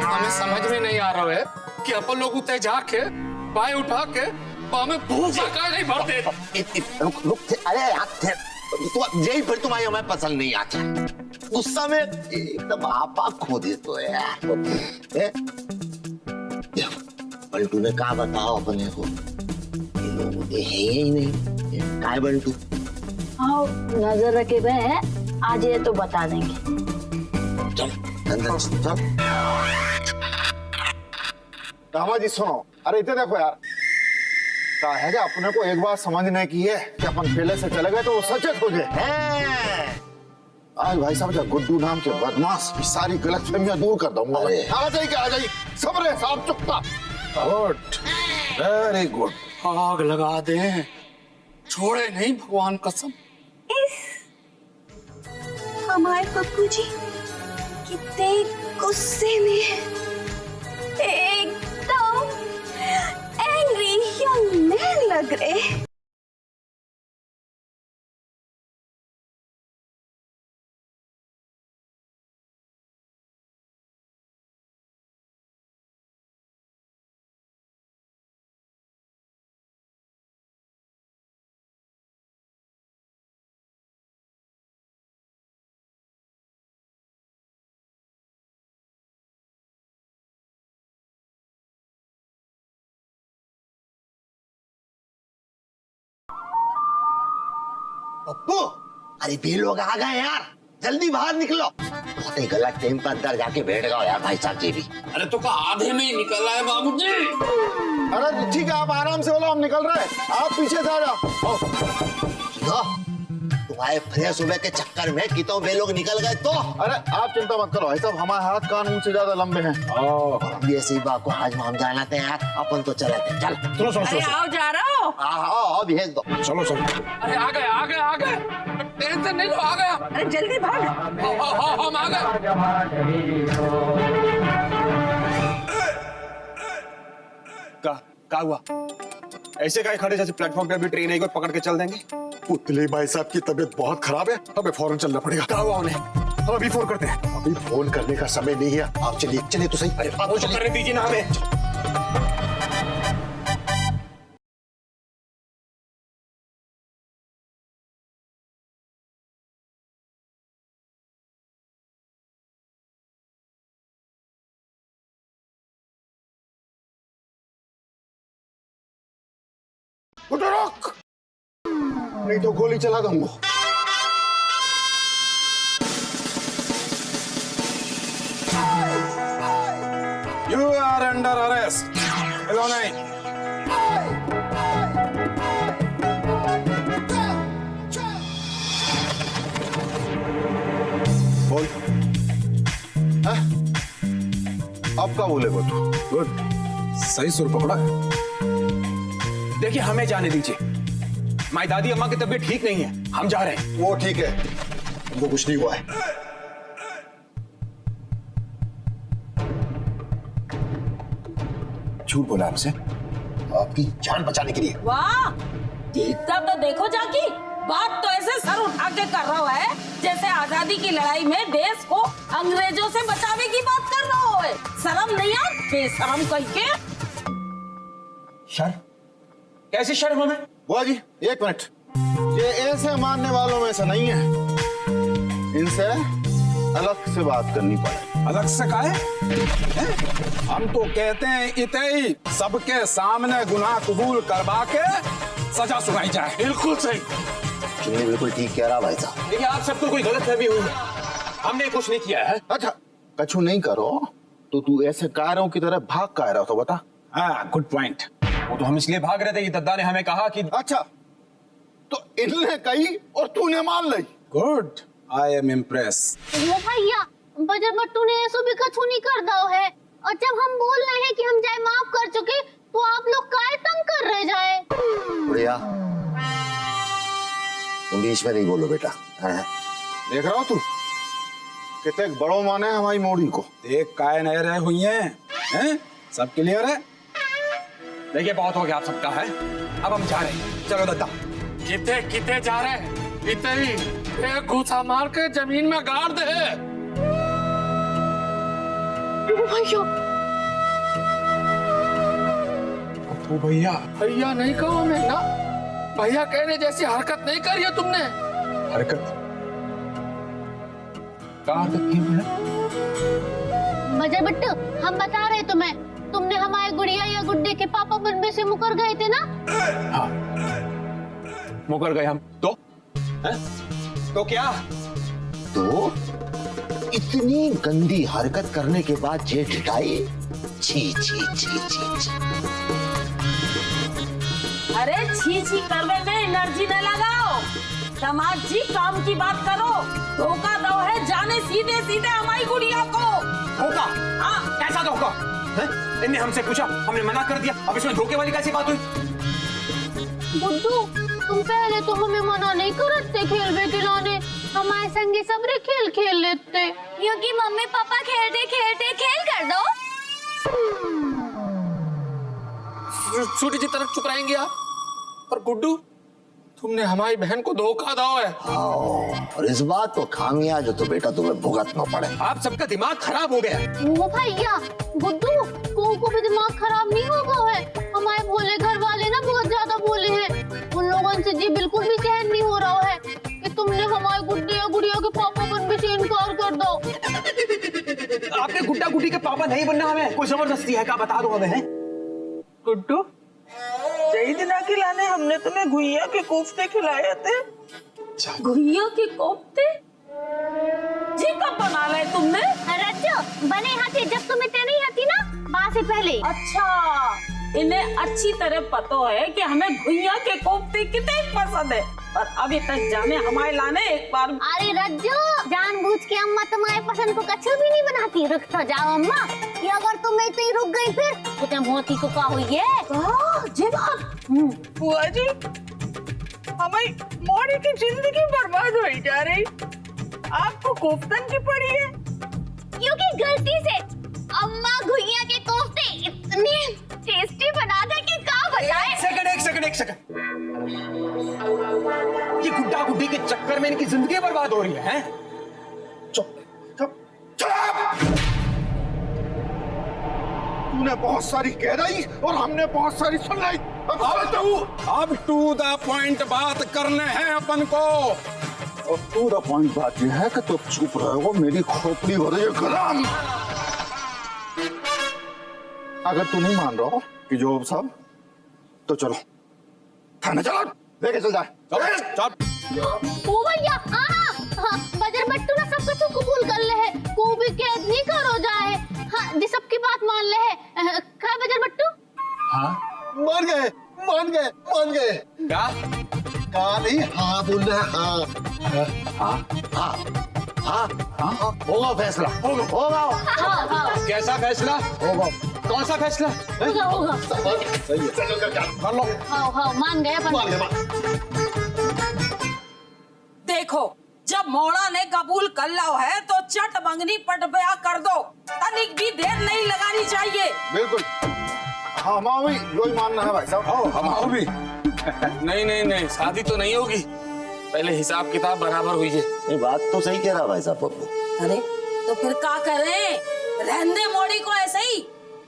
हमें समझ में नहीं आ रहा है कि अपन लोग उतने जाके पाए उठा के हमें भूख का नहीं भरते। रुक अरे यार यही फिर तुम्हारी हमें पसंद नहीं आता। गुस्सा में एकदम आपा खो दे तो यार। बल्टू ने कहा बताओ अपने को, ये लोग है ही नहीं। काय बल्टू? हाँ नजर रखे हुए हैं, आज ये तो बता देंगे। चल अंदर चल। दामा जी सुनो, अरे इतने देखो यार, कहा है कि अपने को एक बात समझने की है कि अपन पहले से चले गए तो वो सचेत हो जाए। आज भाई साहब जब गुड्डू नाम के बदमाश की सारी गलतफहमियां दूर कर दूंगा। आ जाइए क्या आ जाइए, सब रे साहब चुपता। Good, very good. आग लगा दे, छोड़े नहीं भगवान कसम। हमारे पप्पू जी कितने गुस्से में हैं, एकदम एंग्री यंग मैन लग रहे। पप्पू, अरे भी लोग आ गए यार, जल्दी बाहर निकलो। बहुत ही गलत टाइम पर अंदर जाके बैठ गए यार भाई साहब जी भी। अरे तो आधे में ही निकल रहा है बाबूजी। अरे ठीक है, आप आराम से बोलो, हम निकल रहे हैं, आप पीछे से आ जाओ। तुम्हारे फ्रेश होने के चक्कर में कितों वे लोग निकल गए तो। अरे आप चिंता मत करो भाई साहब, हमारे हाथ कानून से ज्यादा लंबे हैं। ये ऐसी बात को आज हम जाना थे यार, अपन तो चले थे। चल चलो चलो आओ जा रहा हो। आओ भेज दो। चलो चलो। अरे आ गए आ गए आ गए, टेंशन नहीं लो, आ गया। अरे जल्दी भाग। हम आ गए। क्या हुआ? ऐसे काहे खड़े जैसे प्लेटफॉर्म पे अभी ट्रेन है, कोई पकड़ के चल देंगे? पुतली भाई साहब की तबीयत बहुत खराब है, हमें फौरन चलना पड़ेगा। क्या हुआ उन्हें? हम अभी फोन करते हैं। अभी फोन करने का समय नहीं है, आप चलिए चलिए तो सही। अरे आप चलिए, करने दीजिए ना हमें। रुक, नहीं तो गोली चला दूंगा। You are under arrest. Hello, नहीं। बोल। अब क्या बोलेगा तू? गुड, सही सुर पकड़ा है। देखिए हमें जाने दीजिए, माई दादी अम्मा की तबीयत ठीक नहीं है, हम जा रहे हैं। वो ठीक है, उनको कुछ नहीं हुआ है। झूठ बोला हमसे आपकी जान बचाने के लिए। वाह, दिखता तो देखो जाकी, बात तो ऐसे सर उठा के कर रहा है जैसे आजादी की लड़ाई में देश को अंग्रेजों से बचाने की बात कर रहा हो। शर्म नहीं आ? बेशरम कह के। शर्म? कैसी शर्म हमें? बुआ जी एक मिनट, ये ऐसे मानने वालों में से नहीं है, इनसे अलग से बात करनी पड़े। अलग से काहे? हम तो कहते हैं इतई सबके सामने गुनाह कबूल करवा के सजा सुनाई जाए। बिल्कुल सही। चुन्नी बिल्कुल ठीक कह रहा भाई साहब। देखिए आप सबको कोई गलतफहमी हुई है, हमने कुछ नहीं किया है। अच्छा कछु नहीं करो तो तू ऐसे कायरों की तरह भाग का रहा तो बता। हाँ गुड पॉइंट। वो तो हम इसलिए भाग रहे थे कि दद्दा ने हमें कहा कि अच्छा तो इनने कही और तूने मान ली। Good, I am impress. वो भैया बजर बट्टू ने ऐसो भी कछु नहीं कर दो है, और जब हम बोल रहे हैं कि हम जाए माफ कर चुके तो आप लोग काय तंग कर रहे जाए। बुढ़िया तुम बीच में नहीं बोलो बेटा। देख रहा हो तू कितने बड़ों माने हमारी मोड़ी को। देख काय नए रहे हुई हैं? सब क्लियर है? देखिए बहुत हो गया आप सबका है, अब हम जा रहे हैं। चलो दद्दा। कितने कितने जा रहे हैं? इतने ही एक घूसा मार के जमीन में गाड़ दे। भैया तो भैया भैया नहीं कहो मैं ना, भैया कहने जैसी हरकत नहीं करी है तुमने। हरकत क्या हरकत की है? बजर बट्टू, हम बता रहे तुम्हें, तुमने हमारे गुड़िया या गुड्डे के पापा बनने से मुकर गए थे ना? हाँ, मुकर गए हम तो? है? तो क्या? तो इतनी गंदी हरकत करने के बाद जेठिटाई, छी छी छी छी छी। अरे छी छी करने में एनर्जी न लगाओ, समाज जी काम की बात करो। धोखा दो है जाने सीधे सीधे हमारी गुड़िया को। धोखा? हाँ, कैसा धोखा है? इनने हमसे पूछा, हमने मना कर दिया, अब इसमें धोखे वाली कैसी बात हुई? गुड्डू, तुम पहले तो हमें मना नहीं करते खेलने खिलाने, हमारे संगे सबरे खेल खेल लेते। क्योंकि मम्मी पापा खेलते खेलते खेल कर दो। छोटी सी तरफ चुप रहेंगे आप। और गुड्डू, तुमने हमारी बहन को धोखा दो है। और इस बात को खामियाजा तो बेटा तुम्हें भुगतना पड़े। आप सबका दिमाग खराब हो गया। वो भैया, गुड्डू को भी दिमाग खराब नहीं होगा है। हमारे भोले घर वाले ना बहुत ज्यादा बोले हैं, उन लोगों से जी बिल्कुल भी सहन नहीं हो रहा है कि तुमने हमारे गुड्डे या गुड़िया के पापा बनने से इनकार कर दो। आपने गुड्डा गुड्डी के पापा नहीं बनना, हमें कोई जबरदस्ती है क्या? बता दो हमें। है गुड्डू, जहीदिना खिलाने हमने तुम्हें घुइया के कोफ्ते खिलाए थे। घुइया के कोफ्ते जी कब बना ले तुमने? रज्जो, बने हाथी जब तुम इतने नहीं हती ना, माँ से पहले। अच्छा, इन्हें अच्छी तरह पता है कि हमें घुइया के कोफ्ते कितने पसंद है, और अभी तक जाने हमारे लाने एक बार। अरे रज्जो, जानबूझ के अम्मा तुम्हारे पसंद को कच्चू भी नहीं बनाती। रुक तो जाओ अम्मा, कि अगर तुम इतनी रुक गई फिर तो मोती को क्या हुई है? जी बात। बुआ जी, हमारी मोड़ी की जिंदगी बर्बाद हो जा रही, आपको कोफ्तन की पड़ी है। क्योंकि गलती से अम्मा घुइया के कोफ्ते इतने टेस्टी बना दे कि क्या बताएं। एक सेकंड। ये गुड्डा गुड्डी के चक्कर में इनकी जिंदगी बर्बाद हो रही है। चुप चुप चुप। तूने बहुत सारी कह रही और हमने बहुत सारी सुन रही। अब टू द पॉइंट बात करने हैं अपन को। और टू द पॉइंट बात यह है कि तुम चुप रहो, मेरी खोपड़ी हो रही है गरम। अगर तू नहीं मान रहा हो कि जो सब, तो चलो थाने चलो, लेके चल जाए। ओ भैया, बजर बट्टू ना सब कुछ कबूल कर ले है, को भी कैद नहीं करो जाए। हाँ, जी सबकी बात मान ले है। क्या बजर बट्टू? हाँ, मान गए। क्या? कहा नहीं, हाँ बोल रहे हैं। हाँ होगा फैसला, होगा। कैसा फैसला होगा? कौन सा फैसला? होगा। सही है, चलो कर लो। हाँ, मान गए अपन। देखो, जब मोड़ा ने कबूल कर लो है तो चट मंगनी पट ब्याह कर दो, तनिक भी देर नहीं लगानी चाहिए। बिल्कुल, हाँ हमारा भी वही मानना है भाई साहब। हमारा भी। नहीं, शादी तो नहीं होगी, पहले हिसाब किताब बराबर हुई है। ये बात तो सही कह रहा भाई साहब पप्पू। अरे तो फिर क्या करें? रहने दे मोड़ी को ऐसे ही।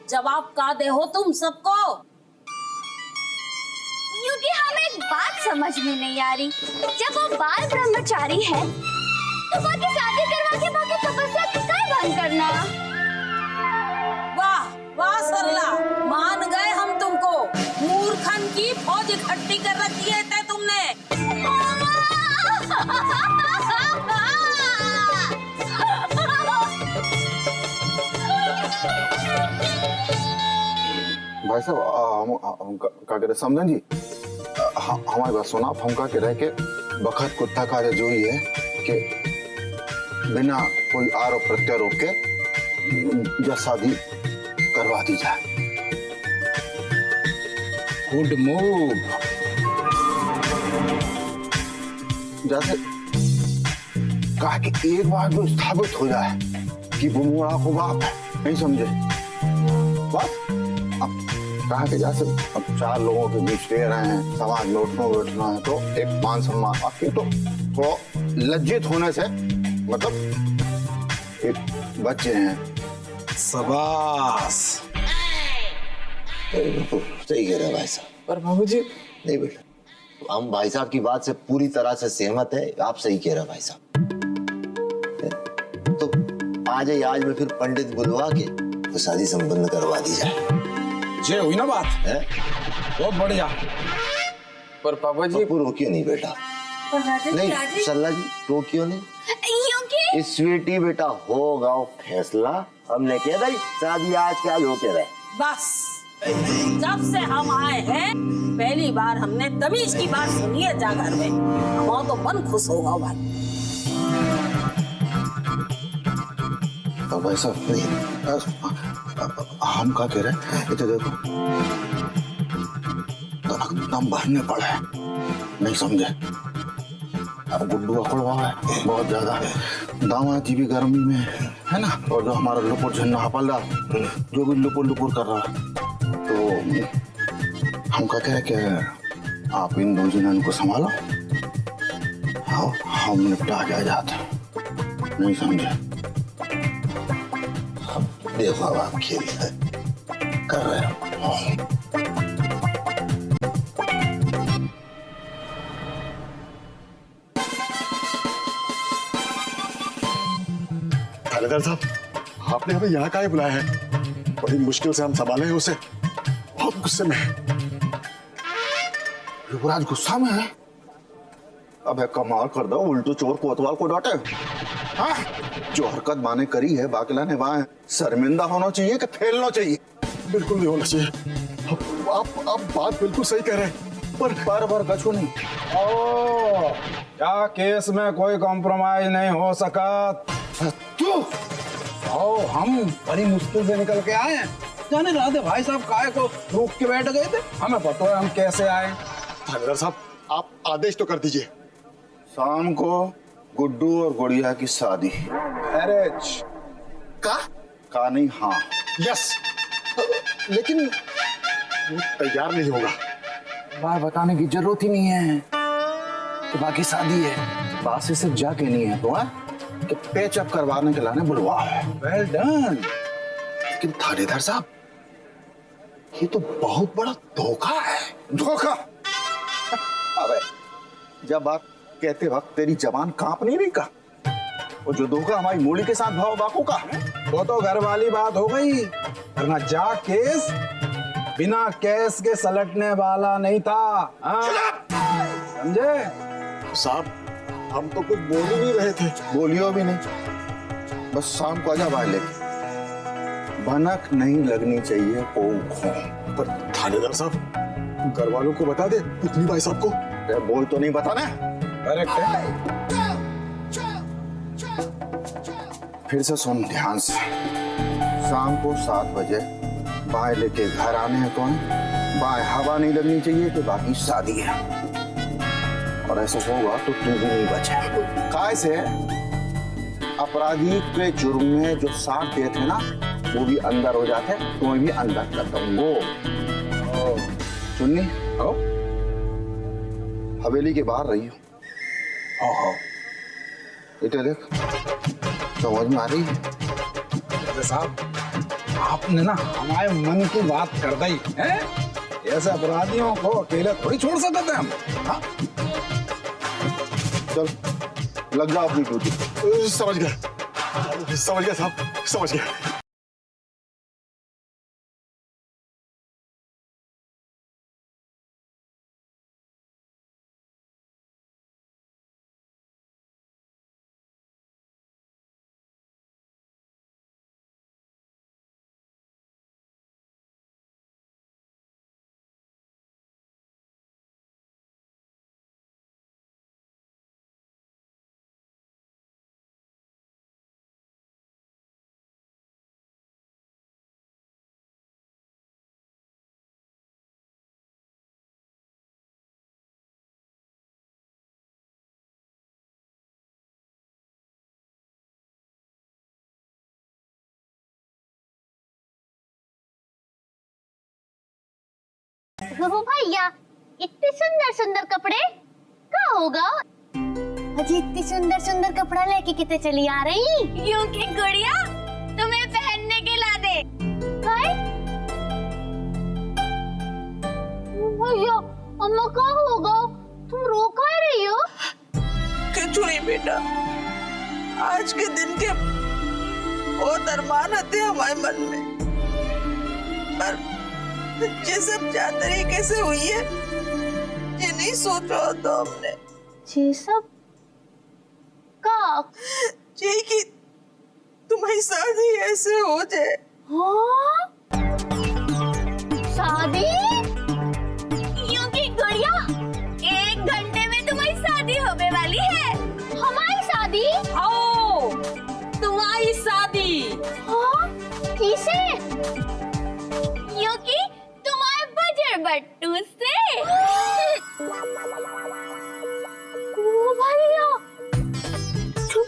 जवाब का दे हो तुम सबको? क्योंकि हमें एक बात समझ में नहीं आ रही, जब वो बाल ब्रह्मचारी है तो बाकी शादी करवा के बाकी तपस्या किसका बंद करना? वाह सरला, मान गए हम तुमको। मूर्खन की फौज इकट्ठी कर रखी है ते तुमने। भाई साहब हम क्या करे समझन जी, हमारी बात सुना। हम का कह रहे कि बखत कुत्ता का जो ही है कि बिना कोई आरोप प्रत्यारोप के शादी करवा दी जाए। Good move. जैसे कहा कि एक बार जो स्थापित हो जाए कि वो मोड़ा को बाप है, नहीं समझे? बस अब कहा कि जैसे अब चार लोगों के बीच रह रहे हैं, समाज में उठना बैठना है, तो एक मान सम्मान बाकी तो लज्जित होने से मतलब एक बच्चे हैं। शाबाश। सही कह रहे भाई साहब। पर बाबूजी नहीं बेटा, हम भाई साहब की बात से पूरी तरह से सहमत है। आप सही कह रहे भाई साहब। तो आज में फिर पंडित बुलवा के तो शादी संपन्न करवा दी जाए। ये हुई ना बात है? बहुत बढ़िया। पर पापा जी रोकियो नहीं बेटा। नहीं सरला जी रोकियो नहीं। क्योंकि स्वीटी बेटा होगा फैसला। हमने कह भाई शादी आज के आज होके रहे। बस जब से हम आए हैं पहली बार हमने तभी इसकी बात सुनी है जा घर में। हमारा तो मन खुश होगा भाई। भाई साहब नहीं, हम क्या कह रहे हैं, ये तो देखो एकदम भरने पड़े, नहीं समझे। अब गुड्डू अकड़वा है बहुत ज्यादा, दामाद जी भी गर्मी में है ना, और जो हमारा लुपुर झन्ना हपल्ला जो भी लुपुर कर रहा है, तो हम क्या कह रहे कि आप इन दो जिन्हों को संभालो, हाँ हम निपटा जाते, नहीं समझे। देखो अब आप खेल कर रहे हो। थानेदार साहब, आपने हमें यहाँ काहे बुलाया है? बड़ी मुश्किल से हम संभाले हैं उसे, बहुत गुस्से में है। युवराज गुस्सा में है? अबे कमाल कर दो, उल्टू चोर कोतवाल को डांटे। हाँ, जो हरकत माने करी है बाकला ने वहां शर्मिंदा होना चाहिए कि फैलना चाहिए? बिल्कुल नहीं होना चाहिए। आप बात बिल्कुल सही कह रहे हैं, पर कछु नहीं। ओ, क्या केस में कोई कॉम्प्रोमाइज नहीं हो सका? तू आओ, हम बड़ी मुश्किल से निकल के आए हैं। जाने राधे भाई साहब काहे को रोक के बैठ गए थे, हमें पता है हम कैसे आए। थानेदार साहब आप आदेश तो कर दीजिए। शाम को गुड्डू और गुड़िया की शादी। मैरिज का नहीं? हाँ यस, लेकिन वो तैयार नहीं होगा। बात बताने की जरूरत ही नहीं है कि बाकी शादी है। बात से सिर्फ जाके नहीं है तो है कि पेचअप करवाने के लाने बुलवा है। Well done. लेकिन थानेदार साहब, ये तो बहुत बड़ा धोखा है। धोखा? अबे जब आप कहते वक्त तेरी जबान कांप नहीं रही का? और जो धोखा हमारी मूली के साथ भाव बापू का, वो तो घर वाली बात हो गई, वरना जा केस बिना केस के सलटने वाला नहीं था। समझे साहब, हम तो कुछ बोल ही नहीं रहे थे। बोलियो भी नहीं, बस शाम को आजा भाई लेके। भनक नहीं लगनी चाहिए पोंखों पर थानेदार साहब, घर वालों को बता दे, पुतली भाई साहब को। बोल तो नहीं बताना। करेक्ट है। फिर से सुन ध्यान से, शाम को 7 बजे बाय लेके घर आने हैं। कौन बाय? हवा नहीं लगनी चाहिए कि बाकी शादी है, और ऐसा होगा तो तू भी नहीं बचे। काय से अपराधी के जुर्म में जो साथ देते हैं ना, वो भी अंदर हो जाते हैं, तुम्हें भी अंदर कर दूंगो। सुननी आओ, हवेली के बाहर रही हो। ओहो, इधर देख, समझ में आ रही है? साहब, आपने ना हमारे मन की बात कर दी है। ऐसे अपराधियों को अकेले थोड़ी छोड़ सकते थे हम। हाँ? चल लग जाओ अपनी ड्यूटी। समझ गया साहब, समझ गया। भैया, इतने सुंदर सुंदर कपड़े कहाँ होगा? अजी इतनी सुंदर सुंदर कपड़ा लेके कितने चली आ रही? यूं कि गुड़िया तुम्हें पहनने के ला दे। भैया अम्मा क्या होगा? तुम रो का रही हो? कुछ नहीं बेटा, आज के दिन के बहुत अरमान आते हैं हमारे मन में, पर ये सब क्या तरीके से हुई है ये नहीं सोचा होता हमने। ये सब का? यही कि तुम्हारी शादी ऐसे हो जाए। हाँ? शादी? यूं कि गुड़िया 1 घंटे में तुम्हारी शादी होने वाली है। हमारी शादी? आओ, तुम्हारी शादी। हाँ? किसे? यूं कि तुम्हारे बजर बट्टू से। ओ भैया,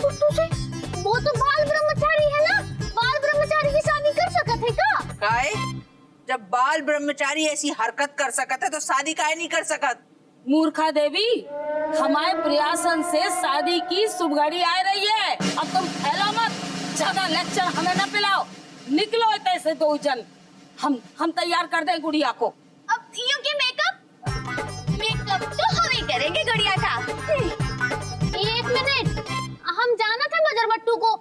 बट्टू से? वो तो बाल ब्रह्मचारी है ना? बाल ब्रह्मचारी की शादी कर सकत है का? काहे? जब बाल ब्रह्मचारी ऐसी हरकत कर सकत है तो शादी काहे नहीं कर सकत? मूर्खा देवी, हमारे प्रयासन से शादी की शुभ घड़ी आ रही है। अब तुम फैला मत, ज्यादा लेक्चर हमें न पिलाओ। निकलो ऐसे 2 जन, हम तैयार कर दें गुड़िया को। अब यूं कि मेकअप तो हम ही करेंगे गुड़िया का। 1 मिनट, हम जाना था मजर बट्टू को।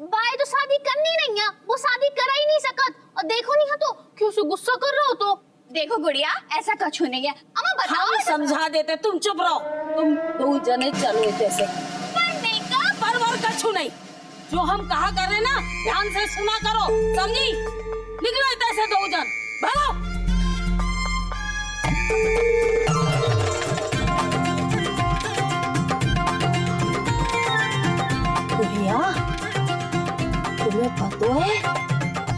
भाई तो शादी करनी नहीं है, वो शादी करा ही नहीं सकत। और देखो नहीं है तो कैसे गुस्सा कर रहे हो। तो देखो गुड़िया, ऐसा कुछ नहीं है। अम्मा बताओ। हम समझा देते, तुम चुप रहो। तुम 2 जने चलो जैसे। पर मेकअप परवर कछु नहीं। जो हम कहा कर रहे ना, ध्यान से सुना करो, समझी? निकलो ऐसे 2 जन, भागो। गुड़िया, तुम्हें पता है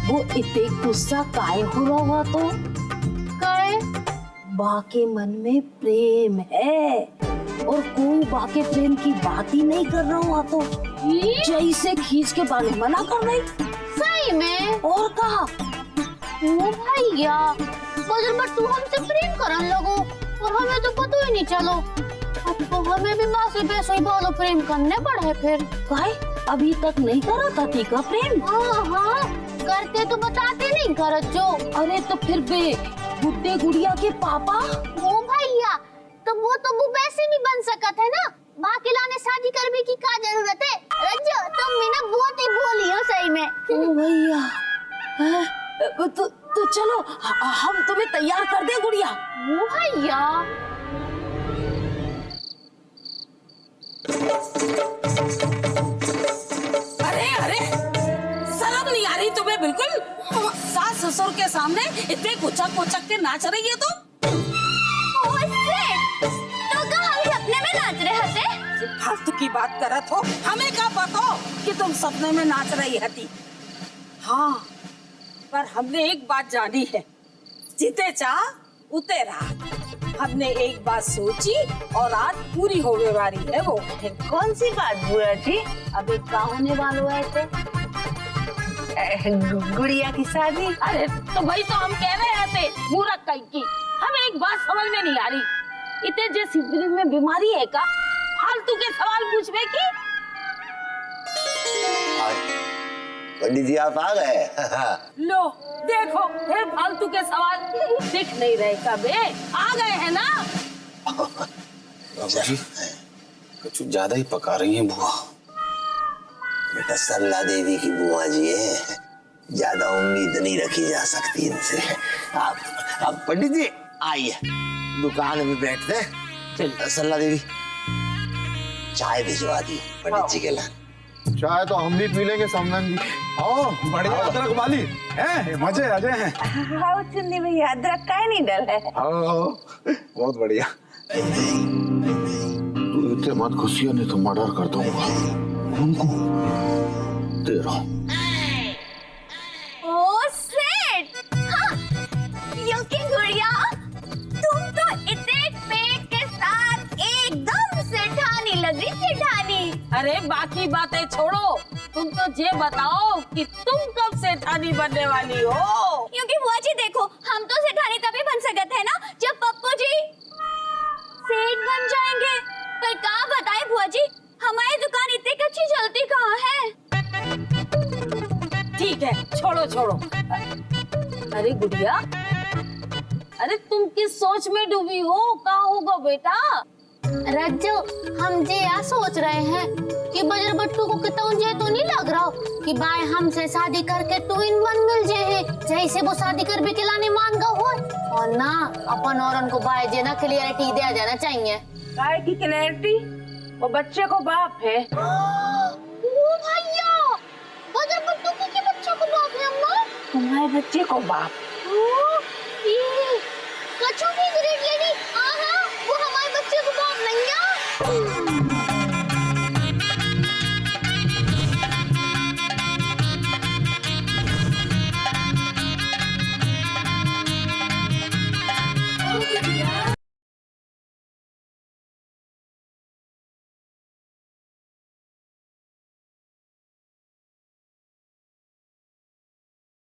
वो इतने गुस्सा काहे हो रहा हुआ? तो काहे? बा के मन में प्रेम है और कोई बा के प्रेम की बात ही नहीं कर रहा हुआ। तो जैसे खींच के बाल मना कर रही। सही में? और कहा? ओ भैया, मजर बट्टू हमसे प्रेम करन लगो और हमें तो पता ही नहीं चलो। अब तो हमें भी माँ से पैसे ही बोलो प्रेम करने पड़े फिर। काहे? अभी तक नहीं करा था तीका प्रेम? हाँ, करते तो बताते नहीं करत जो। अरे तो फिर बे बुड्ढे गुड़िया के पापा? ओ भैया, तो वो वैसे भी बन सकत है ना। बाकी लाने शादी करने की क्या जरूरत है? रज्जो, तुम भी ना बहुत ही भोली हो सही में। ओ भैया, तो चलो हम तुम्हें तैयार कर दे गुड़िया। ओ भैया, अरे शर्म नहीं आ रही तुम्हें बिल्कुल? सास ससुर के सामने इतने कुचक के नाच रही है तुम। तो क्या हम सपने में नाच रहे थे? फालतू की बात करत हो, हमें क्या पता कि तुम सपने में नाच रही हती। हाँ, पर हमने एक बात जानी है, जिते चाह उते राह। हमने एक बात सोची और आज पूरी होने वाली है। वो कौन सी बात बुआ जी? अभी क्या होने वाला है? गुड़िया की शादी। अरे तो भाई, तो हम कह रहे थे मूर्ख कहीं की। हमें एक बात समझ में नहीं आ रही, इतने जैसी में बीमारी है का फालतू के सवाल पूछने की? पंडित जी आप आ गए। लो देखो, फिर फालतू के सवाल दिख नहीं रहे कबे। आ गए हैं ना? बाबूजी, कुछ ज्यादा ही पका रही हैं बुआ। बेटा सरला देवी की बुआ जी है, ज्यादा उम्मीद नहीं रखी जा सकती इनसे। आप पंडित जी आइए, दुकान में बैठते हैं। सरला देवी चाय भिजवा दी पंडित जी के लिए। चाय तो हम भी पी लेंगे समधन जी। ओ बढ़िया अदरक वाली है, मजे आ जाए हैं। हाँ चुन्नी भैया, अदरक काहे नहीं डाला है? बहुत बढ़िया। तू इतने मत खुशियां, नहीं तो मर्डर कर दूंगा उनको। तेरा ओ सेठ, हाँ, योगी गुड़िया, तुम तो इतने पेट के साथ एकदम सेठानी लग रही, सेठानी। अरे बाकी बातें छोड़ो, तुम तो ये बताओ कि तुम कब सेठानी बनने वाली हो? क्योंकि बुआ जी देखो, हम तो सेठानी तभी बन सकते हैं ना जब पप्पू जी सेठ बन जाएंगे। पर क्या बताए बुआ जी, हमारी दुकान इतनी अच्छी चलती कहाँ है? ठीक है, छोड़ो छोड़ो। अरे गुड़िया, अरे तुम किस सोच में डूबी हो? क्या होगा बेटा? रज्जो, हम जे या सोच रहे हैं कि बजर बट्टू को कितना जे तो नहीं लग रहा हो कि बाय हमसे शादी करके टू इन वन मिल जे है, जैसे वो शादी कर भी खिलाने मान गए हो। और ना अपन और उनको बाय जे ना क्लियरिटी दे जाना चाहिए। काय की क्लैरिटी? वो बच्चे को बाप है। ओ भैया, बजर बट्टू के बच्चे को बाप है अम्मा? तुम्हारे बच्चे को बाप? ये कछु भी